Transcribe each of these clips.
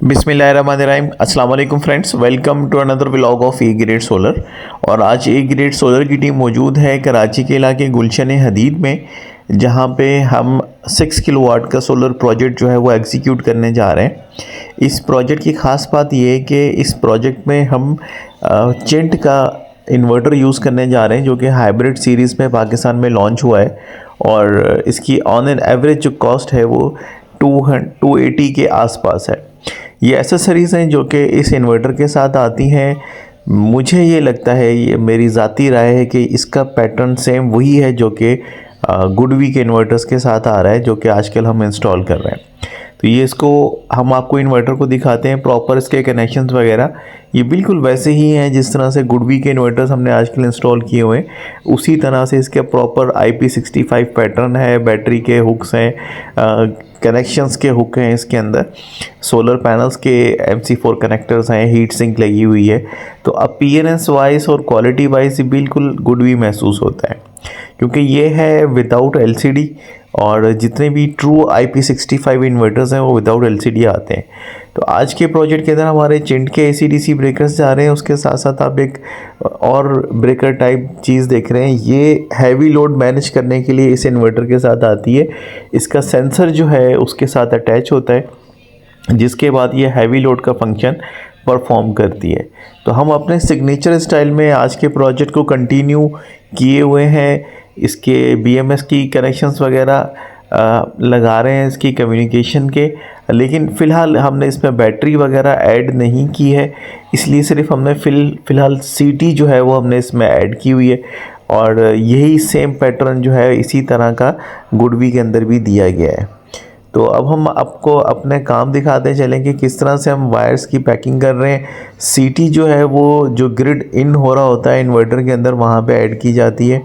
बिस्मिल्लाहिर्रहमानिर्रहीम। अस्सलाम वालेकुम friends, welcome to another vlog of A grade solar. और आज ए ग्रेड सोलर की टीम मौजूद है कराची के इलाके गुलशन हदीद में, जहां पे हम 6 किलोवाट का सोलर प्रोजेक्ट जो है वो एग्जीक्यूट करने जा रहे हैं। इस प्रोजेक्ट की ख़ास बात ये है कि इस प्रोजेक्ट में हम चिंट का इन्वर्टर यूज़ करने जा रहे हैं, जो कि हाइब्रिड सीरीज़ में पाकिस्तान में लॉन्च हुआ है। और इसकी ऑन एन एवरेज जो कॉस्ट है वो 280 के आसपास है। ये एसेसरीज़ हैं जो कि इस इन्वर्टर के साथ आती हैं। मुझे ये लगता है, ये मेरी ज़ाती राय है, कि इसका पैटर्न सेम वही है जो कि गुडवी के इन्वर्टर्स के साथ आ रहा है, जो कि आजकल हम इंस्टॉल कर रहे हैं। तो ये इसको हम आपको इन्वर्टर को दिखाते हैं, प्रॉपर इसके कनेक्शंस वगैरह ये बिल्कुल वैसे ही हैं जिस तरह से गुडवी के इन्वर्टर्स हमने आजकल इंस्टॉल किए हुए हैं। उसी तरह से इसके प्रॉपर IP65 पैटर्न है, बैटरी के हुक्स हैं, कनेक्शंस के हुक हैं इसके अंदर, सोलर पैनल्स के MC4 कनेक्टर्स हैं, हीट सिंक लगी हुई है। तो अपीयरेंस वाइज और क्वालिटी वाइज बिल्कुल गुडवी महसूस होता है, क्योंकि ये है विदाउट LCD, और जितने भी ट्रू IP65 इन्वर्टर्स हैं वो विदाउट LCD आते हैं। तो आज के प्रोजेक्ट के अंदर हमारे चिंट के AC/DC ब्रेकर्स जा रहे हैं, उसके साथ साथ आप एक और ब्रेकर टाइप चीज़ देख रहे हैं। ये हैवी लोड मैनेज करने के लिए इस इन्वर्टर के साथ आती है। इसका सेंसर जो है उसके साथ अटैच होता है, जिसके बाद ये हैवी लोड का फंक्शन परफॉर्म करती है। तो हम अपने सिग्नेचर स्टाइल में आज के प्रोजेक्ट को कंटिन्यू किए हुए हैं। इसके BMS की कनेक्शंस वगैरह लगा रहे हैं इसकी कम्युनिकेशन के, लेकिन फ़िलहाल हमने इसमें बैटरी वगैरह ऐड नहीं की है, इसलिए सिर्फ हमने फ़िलहाल CT जो है वो हमने इसमें ऐड की हुई है। और यही सेम पैटर्न जो है इसी तरह का गुडवी के अंदर भी दिया गया है। तो अब हम आपको अपने काम दिखाते चलेंगे किस तरह से हम वायर्स की पैकिंग कर रहे हैं। CT जो है वो जो ग्रिड इन हो रहा होता है इन्वर्टर के अंदर, वहाँ पे ऐड की जाती है।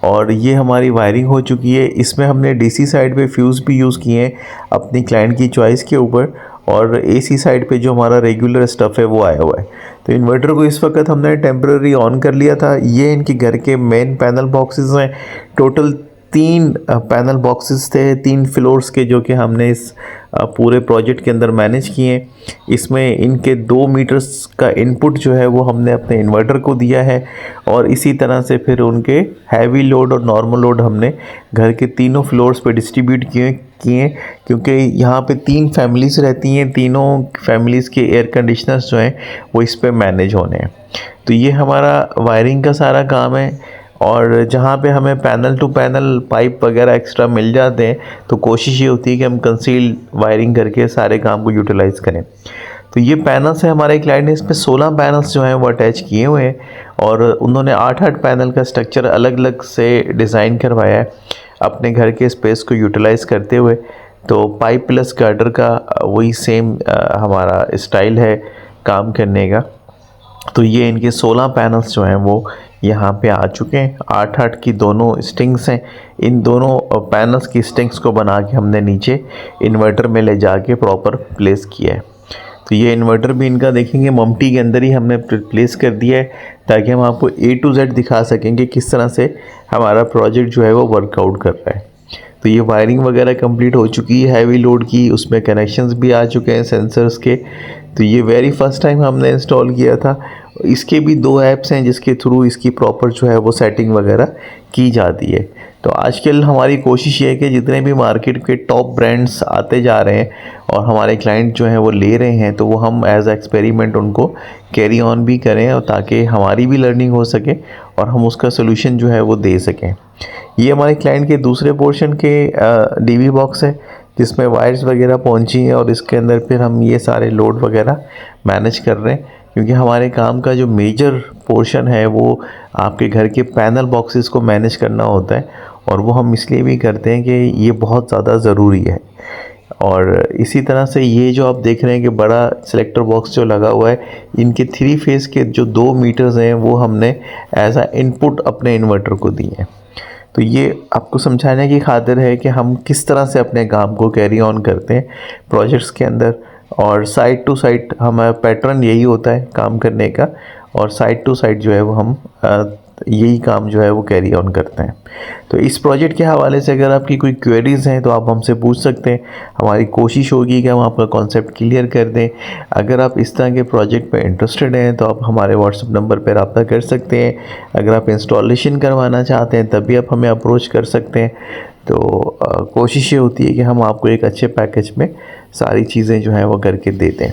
और ये हमारी वायरिंग हो चुकी है। इसमें हमने DC साइड पे फ्यूज़ भी यूज़ किए हैं अपनी क्लाइंट की चॉइस के ऊपर, और AC साइड पे जो हमारा रेगुलर स्टफ़ है वो आया हुआ है। तो इन्वर्टर को इस वक्त हमने टेम्पररी ऑन कर लिया था। ये इनके घर के मेन पैनल बॉक्सेस हैं। टोटल 3 पैनल बॉक्सेस थे, 3 फ्लोर्स के, जो कि हमने इस पूरे प्रोजेक्ट के अंदर मैनेज किए। इसमें इनके 2 मीटर्स का इनपुट जो है वो हमने अपने इन्वर्टर को दिया है, और इसी तरह से फिर उनके हैवी लोड और नॉर्मल लोड हमने घर के तीनों फ्लोर्स पे डिस्ट्रीब्यूट किए, क्योंकि यहाँ पे 3 फैमिलीज़ रहती हैं। तीनों फैमिलीज़ के एयर कंडीशनर्स जो हैं वो इस पे मैनेज होने हैं। तो ये हमारा वायरिंग का सारा काम है। और जहाँ पे हमें पैनल टू पैनल पाइप वगैरह एक्स्ट्रा मिल जाते हैं, तो कोशिश ये होती है कि हम कंसील वायरिंग करके सारे काम को यूटिलाइज़ करें। तो ये पैनल्स है हमारे क्लाइंट ने, इसमें 16 पैनल्स जो हैं वो अटैच किए हुए हैं, और उन्होंने 8-8 पैनल का स्ट्रक्चर अलग अलग से डिज़ाइन करवाया है अपने घर के स्पेस को यूटिलाइज़ करते हुए। तो पाइप प्लस गर्डर का वही सेम हमारा स्टाइल है काम करने का। तो ये इनके 16 पैनल्स जो हैं वो यहाँ पे आ चुके हैं। 8-8 की दोनों स्टिंग्स हैं। इन दोनों पैनल्स की स्टिंग्स को बना के हमने नीचे इन्वर्टर में ले जाके प्रॉपर प्लेस किया है। तो ये इन्वर्टर भी इनका देखेंगे ममटी के अंदर ही हमने प्लेस कर दिया है, ताकि हम आपको A to Z दिखा सकेंगे किस तरह से हमारा प्रोजेक्ट जो है वो वर्कआउट कर रहा है। तो ये वायरिंग वगैरह कंप्लीट हो चुकी है हैवी लोड की, उसमें कनेक्शंस भी आ चुके हैं सेंसर्स के। तो ये वेरी फर्स्ट टाइम हमने इंस्टॉल किया था। इसके भी 2 ऐप्स हैं जिसके थ्रू इसकी प्रॉपर जो है वो सेटिंग वगैरह की जाती है। तो आजकल हमारी कोशिश ये है कि जितने भी मार्केट के टॉप ब्रांड्स आते जा रहे हैं और हमारे क्लाइंट जो हैं वो ले रहे हैं, तो वो हम एज एक्सपेरिमेंट उनको कैरी ऑन भी करें, और ताकि हमारी भी लर्निंग हो सके और हम उसका सोल्यूशन जो है वो दे सकें। ये हमारे क्लाइंट के दूसरे पोर्शन के DV बॉक्स है, जिसमें वायर्स वगैरह पहुंची हैं, और इसके अंदर फिर हम ये सारे लोड वगैरह मैनेज कर रहे हैं, क्योंकि हमारे काम का जो मेजर पोर्शन है वो आपके घर के पैनल बॉक्सेस को मैनेज करना होता है, और वो हम इसलिए भी करते हैं कि ये बहुत ज़्यादा ज़रूरी है। और इसी तरह से ये जो आप देख रहे हैं कि बड़ा सिलेक्टर बॉक्स जो लगा हुआ है, इनके 3 फेज़ के जो 2 मीटर्स हैं वो हमने एज आ इनपुट अपने इन्वर्टर को दिए हैं। तो ये आपको समझाने की खातिर है कि हम किस तरह से अपने काम को कैरी ऑन करते हैं प्रोजेक्ट्स के अंदर। और साइड टू साइड हमारा पैटर्न यही होता है काम करने का, और साइड टू साइड जो है वो हम यही काम जो है वो कैरी ऑन करते हैं। तो इस प्रोजेक्ट के हवाले से अगर आपकी कोई क्वेरीज़ हैं तो आप हमसे पूछ सकते हैं। हमारी कोशिश होगी कि हम आपका कॉन्सेप्ट क्लियर कर दें। अगर आप इस तरह के प्रोजेक्ट पे इंटरेस्टेड हैं तो आप हमारे व्हाट्सएप नंबर पर रब्ता कर सकते हैं। अगर आप इंस्टॉलेशन करवाना चाहते हैं तब भी आप हमें अप्रोच कर सकते हैं। तो कोशिश ये होती है कि हम आपको एक अच्छे पैकेज में सारी चीज़ें जो हैं वो करके दे दें।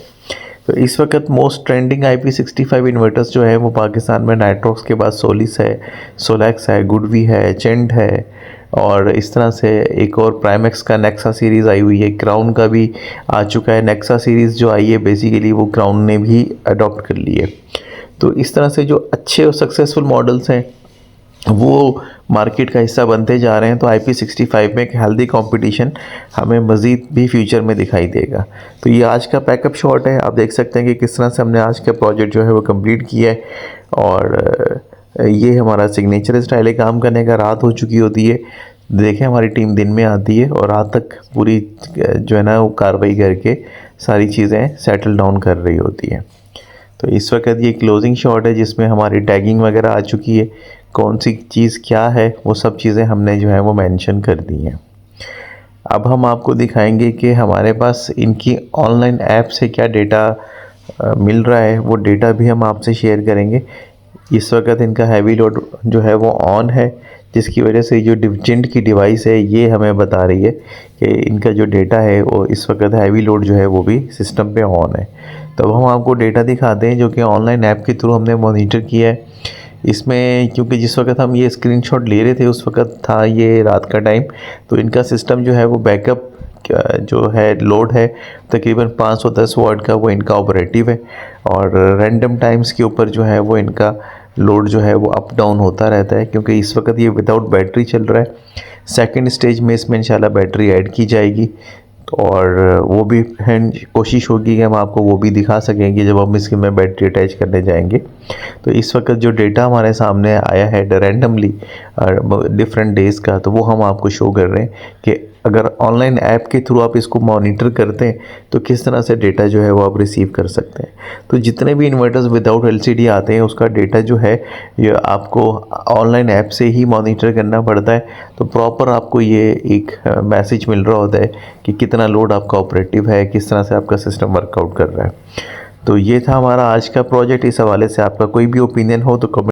तो इस वक्त मोस्ट ट्रेंडिंग IP65 इन्वर्टर्स जो है वो पाकिस्तान में नाइट्रॉक्स के बाद सोलिस है, सोलैक्स है, गुडवी है, चेंड है, और इस तरह से एक और प्राइमेक्स का नेक्सा सीरीज़ आई हुई है। क्राउन का भी आ चुका है। नेक्सा सीरीज़ जो आई है बेसिकली वो क्राउन ने भी अडॉप्ट कर ली है। तो इस तरह से जो अच्छे और सक्सेसफुल मॉडल्स हैं वो मार्केट का हिस्सा बनते जा रहे हैं। तो IP65 में एक हेल्दी कंपटीशन हमें मज़ीद भी फ्यूचर में दिखाई देगा। तो ये आज का पैकअप शॉट है। आप देख सकते हैं कि किस तरह से हमने आज का प्रोजेक्ट जो है वो कंप्लीट किया है। और ये हमारा सिग्नेचर स्टाइल है काम करने का। रात हो चुकी होती है, देखें हमारी टीम दिन में आती है और रात तक पूरी जो है ना वो कार्रवाई करके सारी चीज़ें सेटल डाउन कर रही होती है। तो इस वक्त ये क्लोजिंग शॉट है जिसमें हमारी टैगिंग वगैरह आ चुकी है। कौन सी चीज़ क्या है वो सब चीज़ें हमने जो है वो मेंशन कर दी हैं। अब हम आपको दिखाएंगे कि हमारे पास इनकी ऑनलाइन ऐप से क्या डेटा मिल रहा है। वो डेटा भी हम आपसे शेयर करेंगे। इस वक्त इनका हैवी लोड जो है वो ऑन है, जिसकी वजह से जो डिविजेंट की डिवाइस है ये हमें बता रही है कि इनका जो डेटा है वो इस वक्त हैवी लोड जो है वो भी सिस्टम पे ऑन है। तो हम आपको डेटा दिखाते हैं जो कि ऑनलाइन ऐप के थ्रू हमने मॉनिटर किया है। इसमें क्योंकि जिस वक्त हम ये स्क्रीनशॉट ले रहे थे उस वक्त था ये रात का टाइम, तो इनका सिस्टम जो है वो बैकअप जो है लोड है तकरीबन 510 वाट का वो इनका ऑपरेटिव है। और रैंडम टाइम्स के ऊपर जो है वो इनका लोड जो है वो अप डाउन होता रहता है, क्योंकि इस वक्त ये विदाउट बैटरी चल रहा है। सेकंड स्टेज में इसमें इंशाल्लाह बैटरी ऐड की जाएगी और वो भी कोशिश होगी कि हम आपको वो भी दिखा सकेंगे जब हम इसके में बैटरी अटैच करने जाएंगे। तो इस वक्त जो डेटा हमारे सामने आया है रैंडमली डिफरेंट डेज़ का, तो वो हम आपको शो कर रहे हैं कि अगर ऑनलाइन ऐप के थ्रू आप इसको मॉनिटर करते हैं तो किस तरह से डेटा जो है वो आप रिसीव कर सकते हैं। तो जितने भी इन्वर्टर्स विदाउट LCD आते हैं उसका डेटा जो है ये आपको ऑनलाइन ऐप से ही मॉनिटर करना पड़ता है। तो प्रॉपर आपको ये एक मैसेज मिल रहा होता है कि कितना लोड आपका ऑपरेटिव है, किस तरह से आपका सिस्टम वर्कआउट कर रहा है। तो ये था हमारा आज का प्रोजेक्ट। इस हवाले से आपका कोई भी ओपिनियन हो तो कमेंट